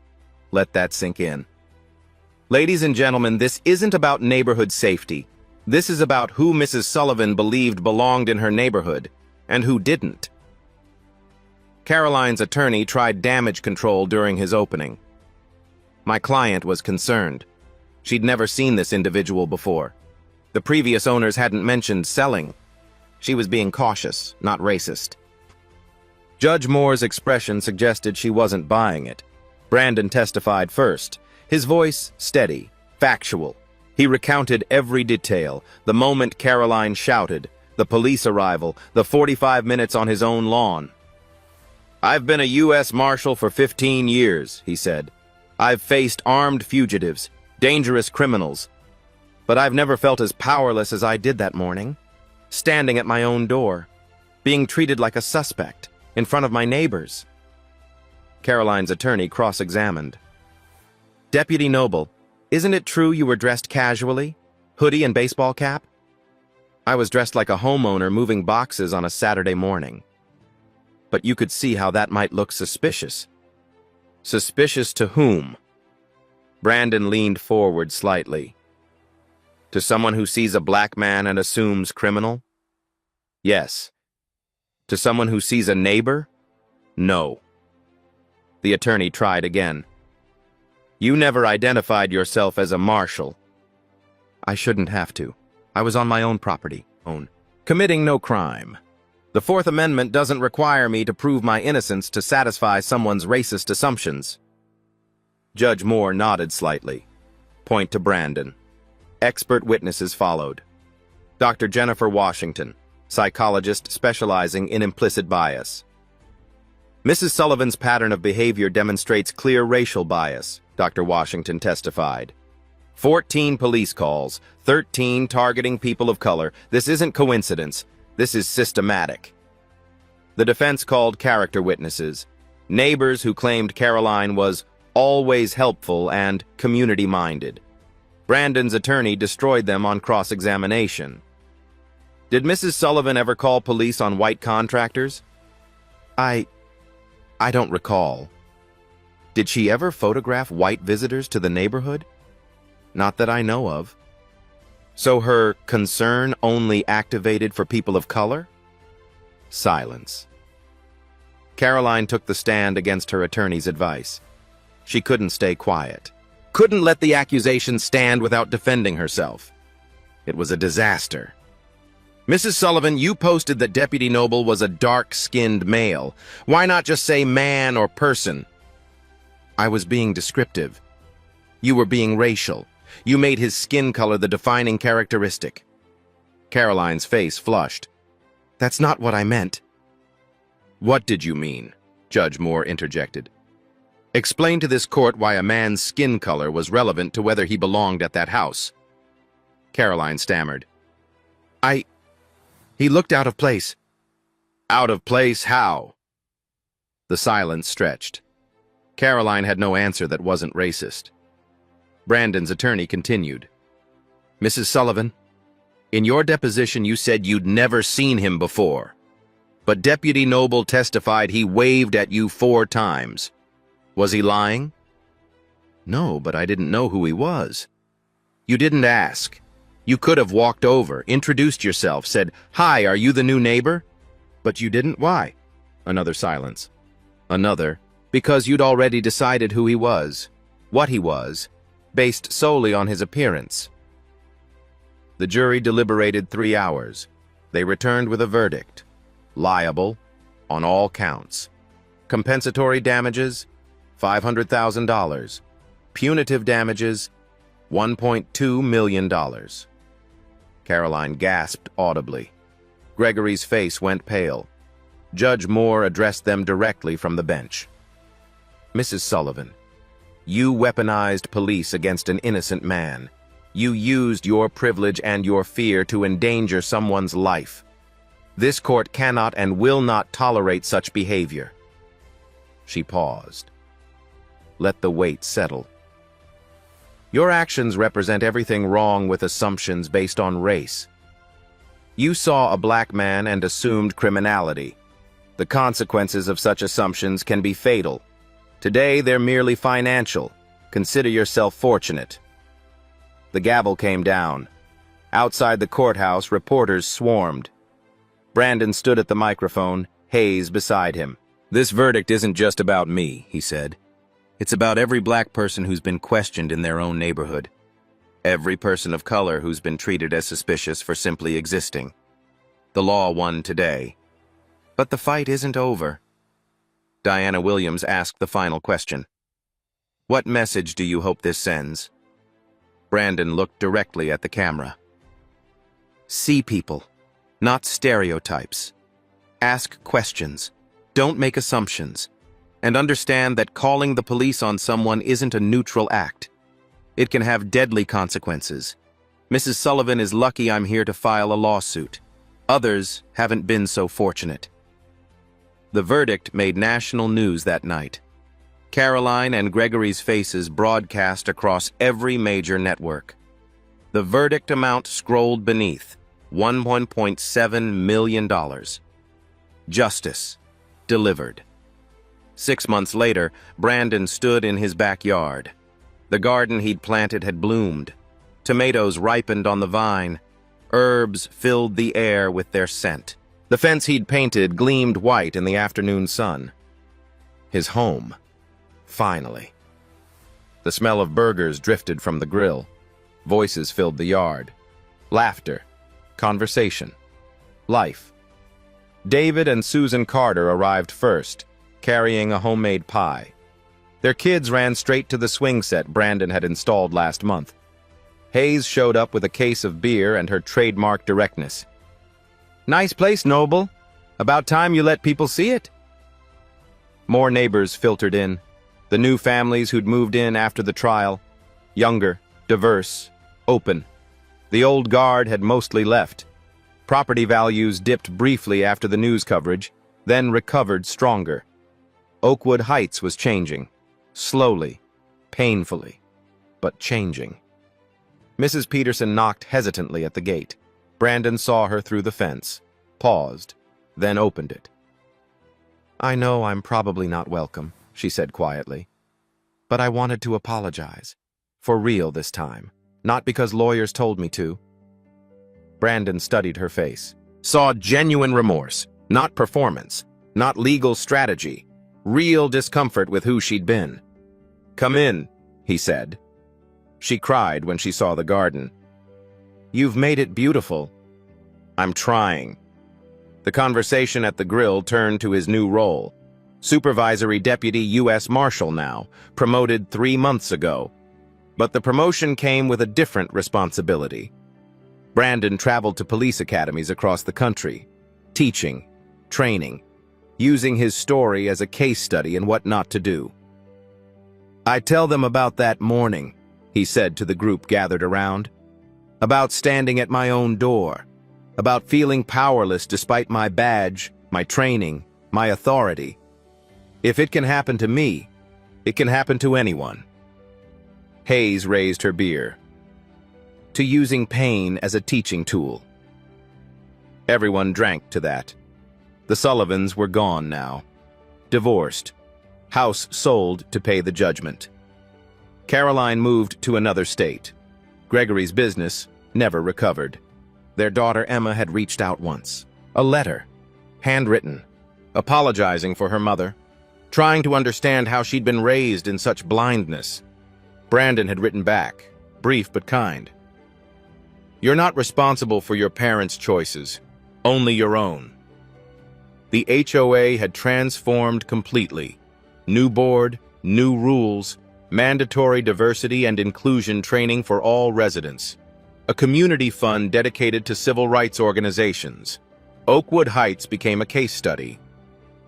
Let that sink in. Ladies and gentlemen, this isn't about neighborhood safety. This is about who Mrs. Sullivan believed belonged in her neighborhood, and who didn't. Caroline's attorney tried damage control during his opening. My client was concerned. She'd never seen this individual before. The previous owners hadn't mentioned selling. She was being cautious, not racist. Judge Moore's expression suggested she wasn't buying it. Brandon testified first, his voice steady, factual. He recounted every detail, the moment Caroline shouted, the police arrival, the 45 minutes on his own lawn. "I've been a U.S. Marshal for 15 years, he said. "I've faced armed fugitives, dangerous criminals. But I've never felt as powerless as I did that morning, standing at my own door, being treated like a suspect, in front of my neighbors." Caroline's attorney cross-examined. "Deputy Noble, isn't it true you were dressed casually? Hoodie and baseball cap?" "I was dressed like a homeowner moving boxes on a Saturday morning." "But you could see how that might look suspicious." "Suspicious to whom?" Brandon leaned forward slightly. "To someone who sees a black man and assumes criminal?" "Yes." "To someone who sees a neighbor?" "No." The attorney tried again. "You never identified yourself as a marshal." "I shouldn't have to. I was on my own property, committing no crime. The Fourth Amendment doesn't require me to prove my innocence to satisfy someone's racist assumptions." Judge Moore nodded slightly. Point to Brandon. Expert witnesses followed. Dr. Jennifer Washington, psychologist specializing in implicit bias. "Mrs. Sullivan's pattern of behavior demonstrates clear racial bias," Dr. Washington testified. 14 police calls, 13 targeting people of color. This isn't coincidence. This is systematic. The defense called character witnesses, neighbors who claimed Caroline was always helpful and community-minded. Brandon's attorney destroyed them on cross-examination. "Did Mrs. Sullivan ever call police on white contractors?" I don't recall." "Did she ever photograph white visitors to the neighborhood?" "Not that I know of." "So her concern only activated for people of color?" Silence. Caroline took the stand against her attorney's advice. She couldn't stay quiet. Couldn't let the accusation stand without defending herself. It was a disaster. "Mrs. Sullivan, you posted that Deputy Noble was a dark-skinned male. Why not just say man or person?" "I was being descriptive." "You were being racial. You made his skin color the defining characteristic." Caroline's face flushed. "That's not what I meant." "What did you mean?" Judge Moore interjected. "Explain to this court why a man's skin color was relevant to whether he belonged at that house." Caroline stammered. He looked out of place." "Out of place how?" The silence stretched. Caroline had no answer that wasn't racist. Brandon's attorney continued. "Mrs. Sullivan, in your deposition you said you'd never seen him before. But Deputy Noble testified he waved at you 4 times. Was he lying?" "No, but I didn't know who he was." "You didn't ask. You could have walked over, introduced yourself, said, 'Hi, are you the new neighbor?' But you didn't. Why?" Another silence. Another, "Because you'd already decided who he was, what he was, based solely on his appearance." The jury deliberated 3 hours. They returned with a verdict. Liable on all counts. Compensatory damages, $500,000. Punitive damages, $1.2 million. Caroline gasped audibly. Gregory's face went pale. Judge Moore addressed them directly from the bench. "Mrs. Sullivan, you weaponized police against an innocent man. You used your privilege and your fear to endanger someone's life. This court cannot and will not tolerate such behavior." She paused. Let the weight settle. "Your actions represent everything wrong with assumptions based on race. You saw a black man and assumed criminality. The consequences of such assumptions can be fatal. Today, they're merely financial. Consider yourself fortunate." The gavel came down. Outside the courthouse, reporters swarmed. Brandon stood at the microphone, Hayes beside him. "This verdict isn't just about me," he said. "It's about every black person who's been questioned in their own neighborhood. Every person of color who's been treated as suspicious for simply existing. The law won today. But the fight isn't over." Diana Williams asked the final question. "What message do you hope this sends?" Brandon looked directly at the camera. See people, not stereotypes. Ask questions. Don't make assumptions. And understand that calling the police on someone isn't a neutral act. It can have deadly consequences. Mrs. Sullivan is lucky I'm here to file a lawsuit. Others haven't been so fortunate. The verdict made national news that night. Caroline and Gregory's faces broadcast across every major network. The verdict amount scrolled beneath, $1.7 million. Justice delivered. 6 months later, Brandon stood in his backyard. The garden he'd planted had bloomed. Tomatoes ripened on the vine. Herbs filled the air with their scent. The fence he'd painted gleamed white in the afternoon sun. His home. Finally. The smell of burgers drifted from the grill. Voices filled the yard. Laughter. Conversation. Life. David and Susan Carter arrived first, carrying a homemade pie. Their kids ran straight to the swing set Brandon had installed last month. Hayes showed up with a case of beer and her trademark directness. "Nice place, Noble. About time you let people see it." More neighbors filtered in. The new families who'd moved in after the trial. Younger, diverse, open. The old guard had mostly left. Property values dipped briefly after the news coverage, then recovered stronger. Oakwood Heights was changing. Slowly, painfully, but changing. Mrs. Peterson knocked hesitantly at the gate. Brandon saw her through the fence, paused, then opened it. "I know I'm probably not welcome," she said quietly. "But I wanted to apologize. For real this time. Not because lawyers told me to." Brandon studied her face, saw genuine remorse, not performance, not legal strategy, real discomfort with who she'd been. "Come in," he said. She cried when she saw the garden. "You've made it beautiful." "I'm trying." The conversation at the grill turned to his new role. Supervisory Deputy U.S. Marshal now, promoted 3 months ago. But the promotion came with a different responsibility. Brandon traveled to police academies across the country, teaching, training, using his story as a case study in what not to do. "I tell them about that morning," he said to the group gathered around. "About standing at my own door. About feeling powerless despite my badge, my training, my authority. If it can happen to me, it can happen to anyone." Hayes raised her beer. "To using pain as a teaching tool." Everyone drank to that. The Sullivans were gone now. Divorced. House sold to pay the judgment. Caroline moved to another state. Gregory's business never recovered. Their daughter Emma had reached out once. A letter. Handwritten. Apologizing for her mother. Trying to understand how she'd been raised in such blindness. Brandon had written back. Brief but kind. "You're not responsible for your parents' choices. Only your own." The HOA had transformed completely. New board, new rules, mandatory diversity and inclusion training for all residents. A community fund dedicated to civil rights organizations. Oakwood Heights became a case study.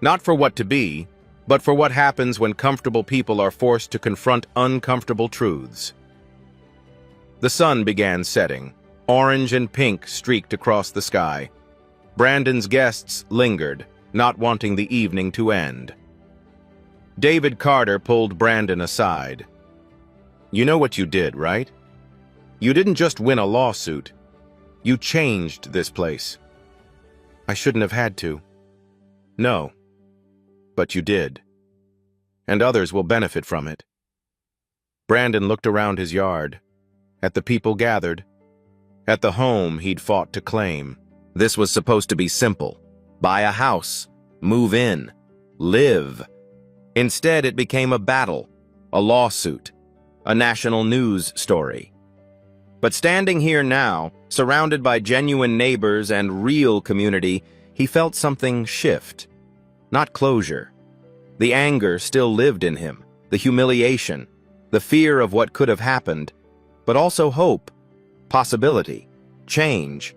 Not for what to be, but for what happens when comfortable people are forced to confront uncomfortable truths. The sun began setting. Orange and pink streaked across the sky. Brandon's guests lingered, not wanting the evening to end. David Carter pulled Brandon aside. "You know what you did, right? You didn't just win a lawsuit. You changed this place." "I shouldn't have had to." "No, but you did. And others will benefit from it." Brandon looked around his yard, at the people gathered, at the home he'd fought to claim. This was supposed to be simple. Buy a house, move in, live. Instead, it became a battle, a lawsuit, a national news story. But standing here now, surrounded by genuine neighbors and real community, he felt something shift. Not closure. The anger still lived in him, the humiliation, the fear of what could have happened, but also hope, possibility, change.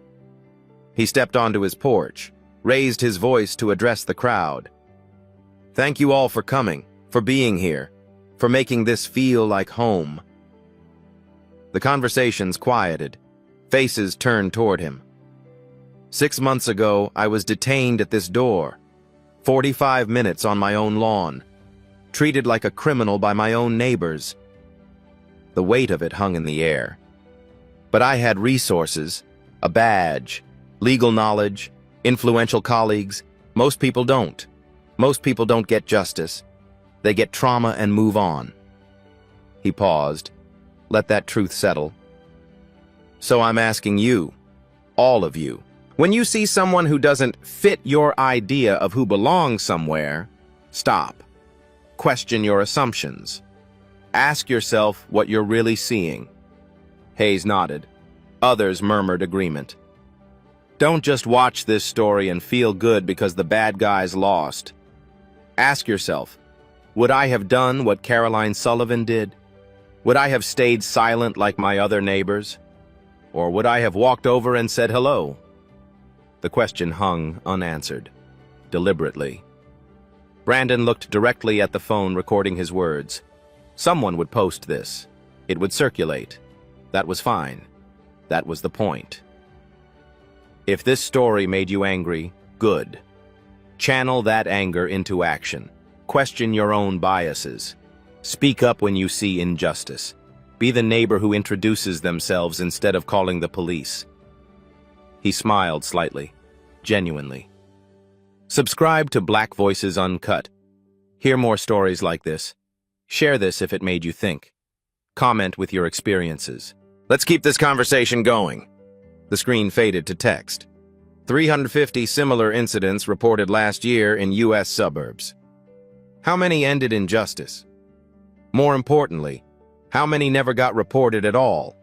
He stepped onto his porch, raised his voice to address the crowd. Thank you all for coming, for being here, for making this feel like home. The conversations quieted. Faces turned toward him. 6 months ago, I was detained at this door. 45 minutes on my own lawn. Treated like a criminal by my own neighbors. The weight of it hung in the air. But I had resources, a badge, legal knowledge, influential colleagues. Most people don't. Most people don't get justice. They get trauma and move on. He paused. Let that truth settle. So I'm asking you, all of you, when you see someone who doesn't fit your idea of who belongs somewhere, stop. Question your assumptions. Ask yourself what you're really seeing. Hayes nodded. Others murmured agreement. Don't just watch this story and feel good because the bad guys lost. Ask yourself, would I have done what Caroline Sullivan did? Would I have stayed silent like my other neighbors? Or would I have walked over and said hello? The question hung unanswered, deliberately. Brandon looked directly at the phone recording his words. Someone would post this. It would circulate. That was fine. That was the point. If this story made you angry, good. Channel that anger into action. Question your own biases. Speak up when you see injustice. Be the neighbor who introduces themselves instead of calling the police. He smiled slightly, genuinely. Subscribe to Black Voices Uncut. Hear more stories like this. Share this if it made you think. Comment with your experiences. Let's keep this conversation going. The screen faded to text. 350 similar incidents reported last year in U.S. suburbs. How many ended in justice? More importantly, how many never got reported at all?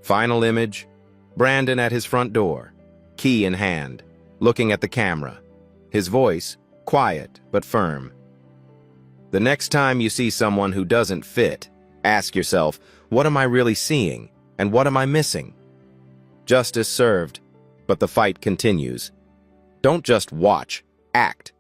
Final image, Brandon at his front door, key in hand, looking at the camera. His voice, quiet but firm. The next time you see someone who doesn't fit, ask yourself, what am I really seeing, and what am I missing? Justice served, but the fight continues. Don't just watch, act.